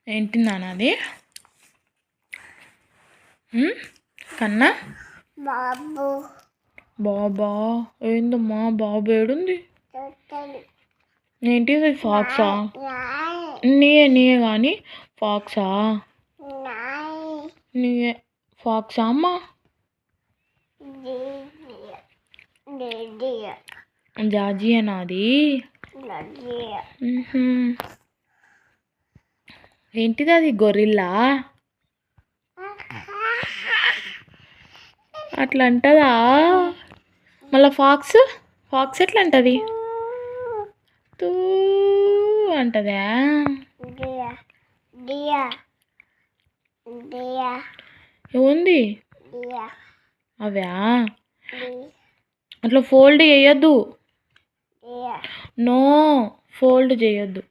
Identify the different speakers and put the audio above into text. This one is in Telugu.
Speaker 1: ఏంటి నాన్నది కన్నా
Speaker 2: బాబు
Speaker 1: బాబా ఏందమ్మా బాబు ఏడుంది ఏంటిది ఫాక్సా నీయే కానీ ఫాక్సా నీయే ఫాక్సా అమ్మా జాజియేనా అది ఏంటిది అది గొరిల్లా అట్లా అంటదా మళ్ళీ ఫాక్స్ ఎట్లా అంటది తూ అంటదా ఏముంది అవా అట్లా ఫోల్డ్ చేయొద్దు నో ఫోల్డ్ చేయొద్దు